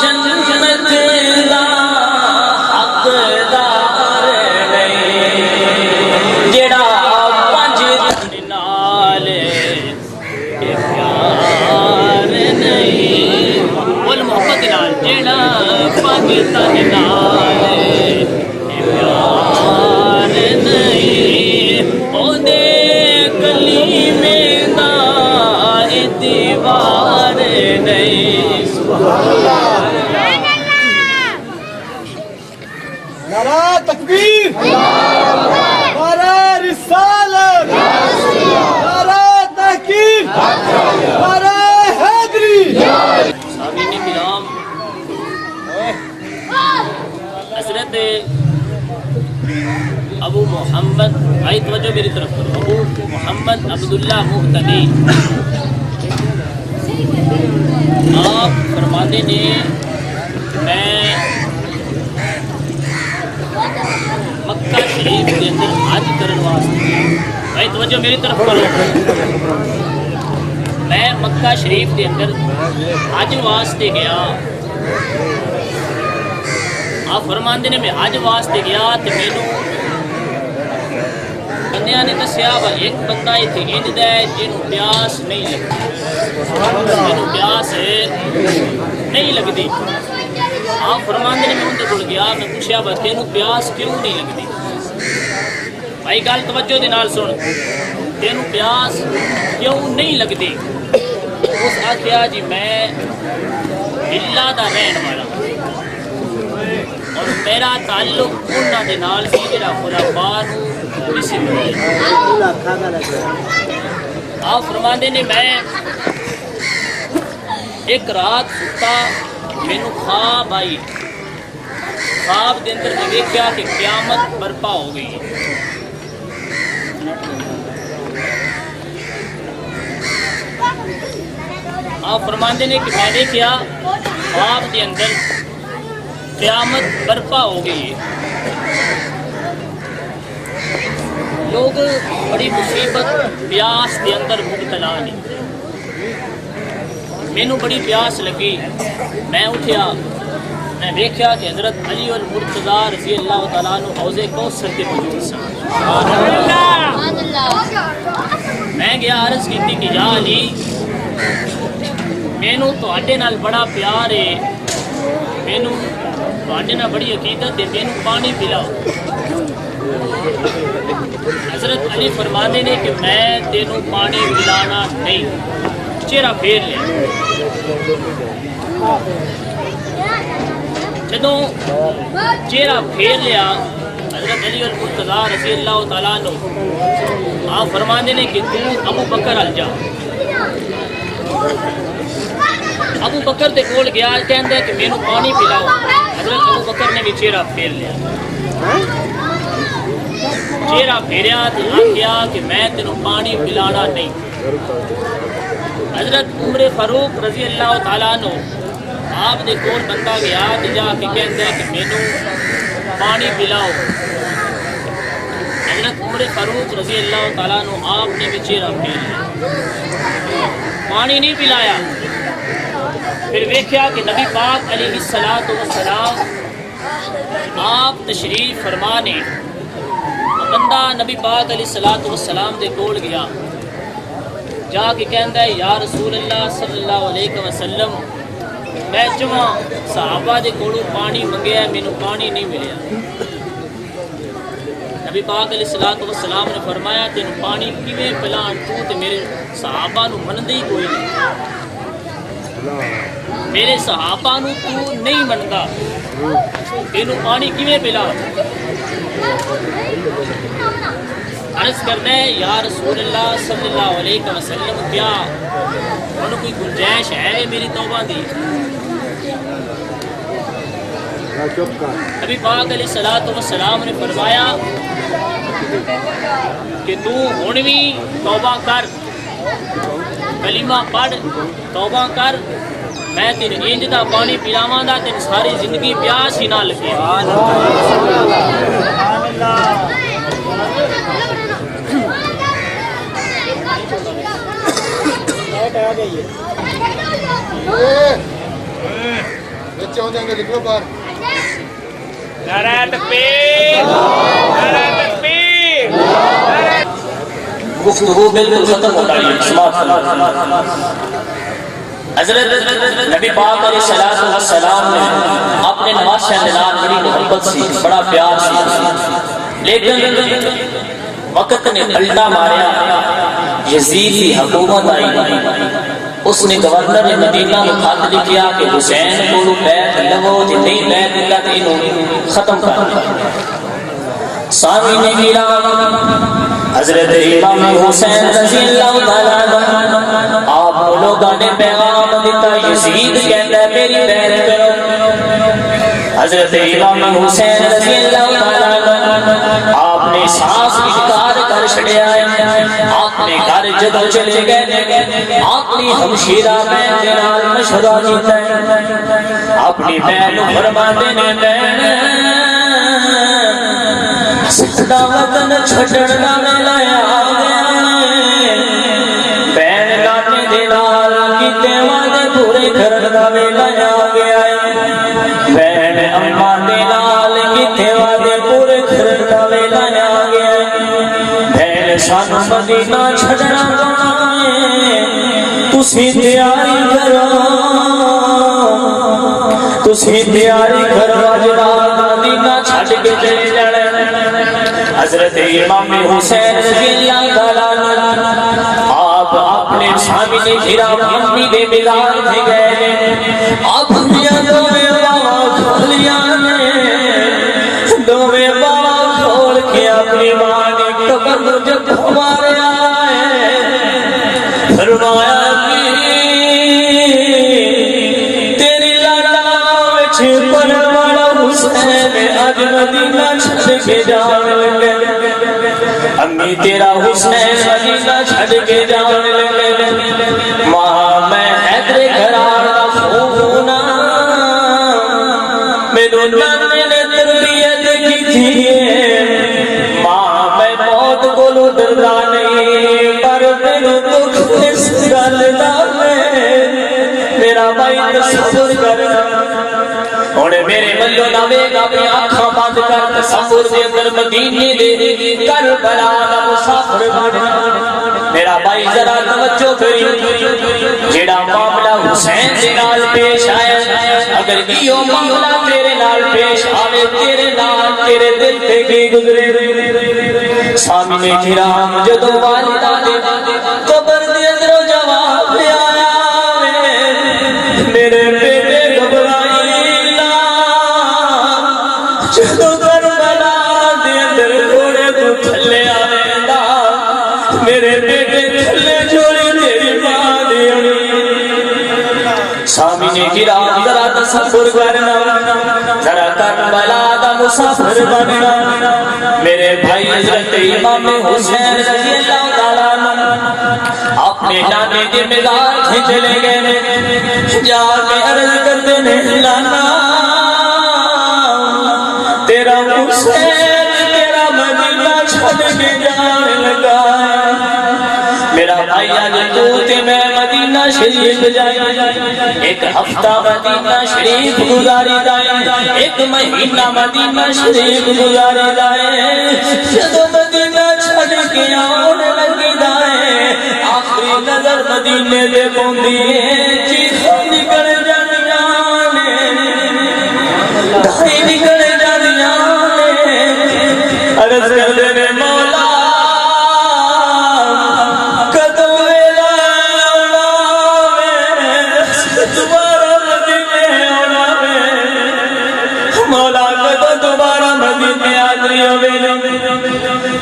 جنت دا حقدار جیڑا پنج تن نال پیار نہیں بول محبت نال جیڑا پنج تن نال پیار نہیں او دے کلیمے دا اعتبار نہیں نعرہ تکبیر نعرہ رسالت نعرہ تحقیق نعرہ حیدری سامعین کرام حضرت ابو محمد بھائی توجہ میری طرف کرو ابو محمد عبداللہ مہتدی آپ فرماتے نے میں مکہ شریف کے اندر حج کرن واسطے بھائی توجہ میری طرف کرو میں مکہ شریف کے اندر حج واسطے گیا آپ فرماندے نے میں حج واسطے گیا تو مینوں بندیاں نے دسیا ایک بندہ اتنے انج دا ہے جنوں پیاس نہیں لگتی جنوں پیاس نہیں لگتی آپ فرماندے نے میں ان کو گیا میں پوچھا بس تینوں پیاس کیوں نہیں لگتی بھائی گل توجہ دے نال سن تینوں پیاس کیوں نہیں لگتی اس آخیا جی میں اللہ دا رہن والا اور میرا تعلق انہاں دے نال سی جڑا خلفاء نوں نسبت ہے آپ فرماندے نے میں ایک رات ستا مینوں خواب آئی خواب دے اندر میں دیکھا کہ قیامت برپا ہو گئی آپ آپ فرماندے نے کہ میں نے کیا آپ کے اندر قیامت برپا ہو گئی ہے، لوگ بڑی مصیبت پیاس کے اندر مبتلا نے، مینوں بڑی پیاس لگی، میں اٹھیا، میں دیکھا کہ حضرت علی المرتضیٰ رضی اللہ تعالیٰ عنہ حوض کوثر کے موجود سن۔ میں گیا عرض کی کہ یا علی مینوں تواڈے نال بڑا پیار ہے، مینوں تواڈے نال بڑی عقیدت ہے، مینوں پانی پلاؤ۔ حضرت علی فرماندے نے کہ میں تینوں پانی پلانا نہیں، چہرہ پھیر لیا۔ جدوں چہرہ پھیر لیا حضرت علی المرتضیٰ رضی اللہ تعالیٰ عنہ آپ فرماندے نے کہ تو ابو بکر ال جا۔ ابو بکر دے کول گیا، کہندا کہ مینوں پانی پلاؤ۔ حضرت ابو بکر نے بھی چہرہ پھیر لیا، چہرہ پھیریا تو آخیا کہ میں تینوں پانی پلانا نہیں۔ حضرت عمر فاروق رضی اللہ تعالیٰ عنہ آپ دے کول بندہ گیا تے جا کے کہندا ہے کہ مینوں پانی پلاؤ۔ حضرت عمر فاروق رضی اللہ تعالیٰ عنہ آپ نے بھی چہرہ پھیر لیا، پانی نہیں پلایا۔ پھر ویکھیا کہ نبی پاک علیہ الصلوۃ والسلام آپ تشریف فرما نے، بندہ نبی پاک علیہ الصلوۃ والسلام دے کول گیا، جا کے کہندا ہے یا رسول اللہ صلی اللہ علیہ وسلم میں چواں صحابہ دے کولوں پانی منگیا ہے، مینوں پانی نہیں ملیا۔ نبی پاک علیہ الصلوۃ والسلام نے فرمایا تینوں پانی کیویں پلان، تو تے میرے صحابہ نو مندا ہی کوئی نہیں، میرے صحابہ نو تو نہیں مندا، تینوں پانی کیویں پلا؟ عرض کرنا ہے یا رسول اللہ صلی اللہ علیہ وسلم کیا انہوں کوئی گنجائش ہے میری توبہ دی؟ نبی پاک علیہ الصلوۃ والسلام نے فرمایا کہ تو ہن بھی توبہ کر، کلمہ پڑھ، توبہ کر، میں تین انج دا پانی پلاواں دا تین ساری زندگی پیاس ہی نہ لگے۔ بچے ہو جائیں گے، لکھو بار نعرہ تکبیر، نعرہ تکبیر۔ گفتگو بالکل ختم ہو رہی ہے، سماعت فرمائیں۔ حضرت نبی پاک علیہ الصلوۃ والسلام نے اپنے نواسے کے نال بڑی محبت سی، بڑا پیار سی، لیکن وقت نے پلٹا ماریا، یزید کی حکومت آئی، اس نے گورنر مدینہ کو خط لکھیا کہ حسین کو بیعت لو، جے نہیں بیعت اللہ تینوں ختم کر۔ سامعین کرام، حضرت امام حسین رضی اللہ تعالیٰ عنہ آپ لوگوں نے پیغام دیتا، یزید کہتا ہے میری بیعت کرو۔ حضرت امام حسین رضی اللہ تعالیٰ عنہ آپ نے سانس انکار کر چھڑیا ہے، آپ نے گھر جدو چلے گئے، آپ نے ہمشیرہ بہن کے نال مشورہ کیتا ہے، اپنی بہن فرماندے نے بہن سکھدا وطن چھڈنا ویلا آ گیا ہے، بہن لانے دے نال کیتے وعدے پورے کرن دا ویلا آ گیا ہے، بہن اماں دے نال کیتے وعدے پورے کرن دا ویلا آ گیا ہے، بہن سانو مدینہ چھڈنا پونا ہے، تسی تیاری کرو، تسی تیاری کرو، اج رات مدینہ چھڈ کے چلے جانا۔ حضرت امام حسین رضی اللہ تعالیٰ عنہ آپ اپنے سامنے کرام امی دے مزار سے گئے، آپ میاں دوویں باواں کھولیاں نے، دوویں باواں کھول کے اپنی ماں دی قبر نوں جب ماریا ہے، فرمایا تیری لاڈا وچ پڑھن والا حسین اج مدینہ چھڈ کے جاوے لگے، امی تیرا حسین مدینہ چھڈ کے جاوے لگے، ماں میں حیدر نانے نے تربیت کی تھی ماں میں موت کو ڈردا نہیں پر مینوں دکھ اس گل دا میرا بھائی تصور کرنا ہونے میرے ملو نہ ویگ اپنی آنکھاں بند کر تصور دے اندر مدینے دے کربلا دا مسافر بن میرا بھائی ذرا توجہ کری جیڑا معاملہ حسین دے نال پیش آیا اگر ایو معاملہ تیرے نال پیش آوے تیرے نال تیرے دل تے کی گزرے سامنے کرام جدو والدہ دے قبر دے اندر جواب لے آیا میرے بیٹے گھبرائی نا جدو کربلا دے اندر گھوڑے تو تھلے آئے نا میرے بیٹے تھلے جوڑے تیری ماں دی سامنے کرام ذرا تصور کرنا ذرا کربلا دا مسافر بننا میرے بھائی حضرت امام حسین رضی اللہ تعالیٰ اپنے نانے کے مزار کھینچ لے گئے جا کے عرض کرتے ہیں لانا تیرا حسین تیرا مدینہ چھوڑ کے جانے لگا میرا بھائی آج تو تے میں مدینہ شریف جائیں ایک ہفتہ مدینہ شریف گزاری جائیں ایک مہینہ مدینہ شریف گزاری جائیں جدو مدینہ چھڑ کے آنے لگی جائیں آخری نظر مدینے دے پوندیے چیخوں نکل جانیانے دھائی نکل جانیانے عرض کر دینے مولا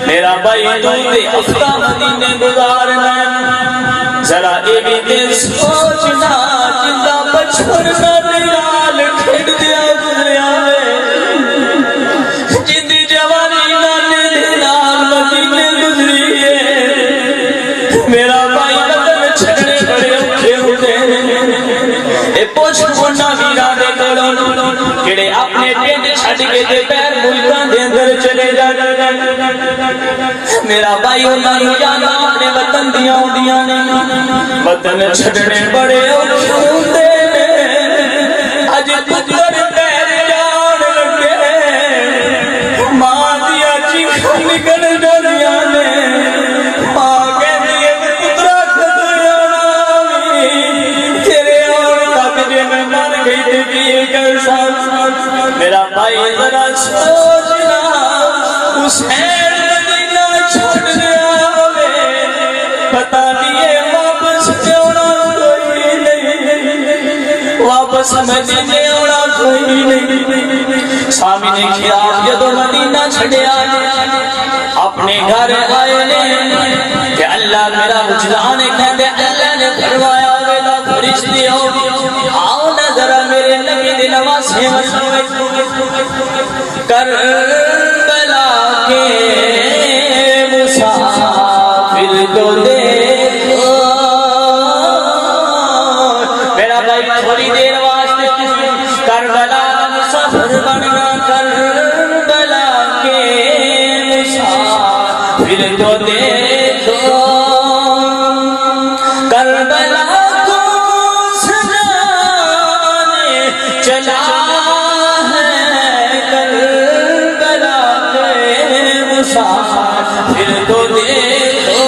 میرا بھائی تو تے ہفتہ مدینے گزارنا ذرا اے بھی دل سوچنا جندا بچپن کا نال کھڑ دیا گزریا جندی جوانی نانے دے نال مدینے گزری ہے میرا بھائی بدل چھڑنے بڑے اوکھے ہوتے اے پوچھ کونا میرا دے کولوں کڑے اپنے پنڈ چھڈ کے تے پیر ملکاں دے اندر چلے جا میرا بھائی انہاں نوں یاد اپنے وطن دیاں ہوندیاں نہیں وطن چھڈنے بڑے اوکھے ہوندے اج پتر پیر جان لگے ماں دیا چیخاں نکل جاندیاں نے ماں کہندی ہے پترا کدوں آنا وی تیرے آن تک جے میں مر گئی تے کی کرساں میرا بھائی ذرا سوچنا حسین مدینہ چھوڑ دیا ہوئے پتہ نہیں واپس آنا کوئی نہیں واپس مدینے آنا کوئی نہیں سامنے خیال جدو مدینہ چھڑیا اپنے گھر آئے نے کہ اللہ میرا وجدان کہندے اللہ نے فرمایا ویلا فرشتے آؤ نہ ذرا میرے نبی دے نواسے کربلا کے مسافر کو دیکھو میرا بھائی تھوڑی دیر واسطے کربلا مسافر بننا کربلا کے مسافر کو دیکھو کربلا کو سجانے چلا پھر تو دیکھو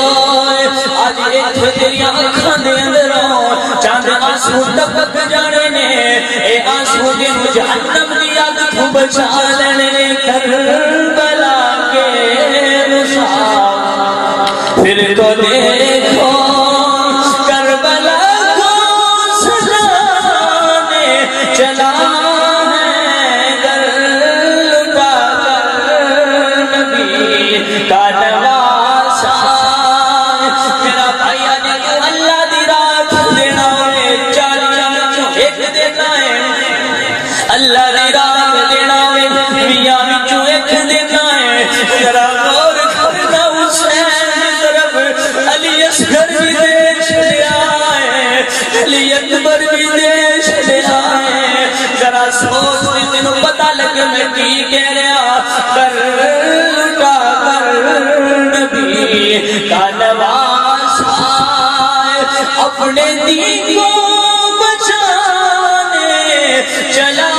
آج ایک تیریاں اکھاں دے اندروں چاند آنسو ٹپک جانے نے اے آنسو دن جہنم دی اگ تو بچا لینے کربلا کے مسافر پھر تو دیکھو کربلا کو سجانے چلا اللہ دی راہ دینا وے میاں وچوں ایک دینا ہے ذرا غور کرنا حسین دی طرف اپنے دین کو بچانے چلا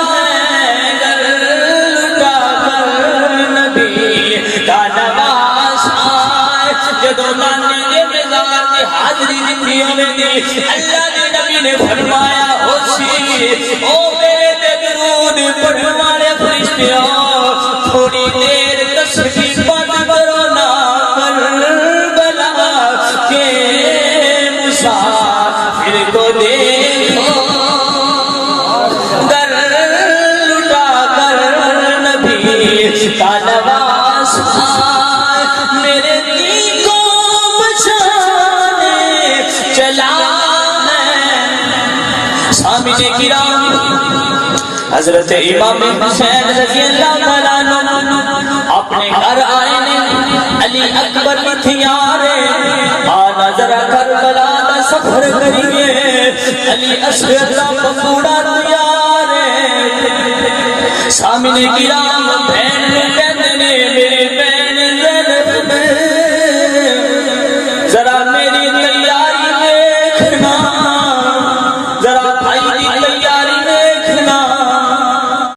ہے گر لٹا کر نبی کا نواز آئے جدو نانے دے مزار دے حاضری دیتی ہوئے دی اللہ دے نبی نے فرمایا ہو سی او میرے دے درود پڑھنے والے فرشتیوں تھوڑی دیر تسبیح بند کرو نا کربلا کے مسافر کو دیکھو گر لٹا کر نبی کا نواز آئے میرے دین کو بچانے چلا ہے سامنے کرام حضرت امام حسین رضی اللہ تعالیٰ عنہ اپنے گھر آئے نے علی اکبر لتھیارے آنا ذرا کربلا دا سفر کریے علی اصغر دا پکوڑا تیارے سامنے کرام بہن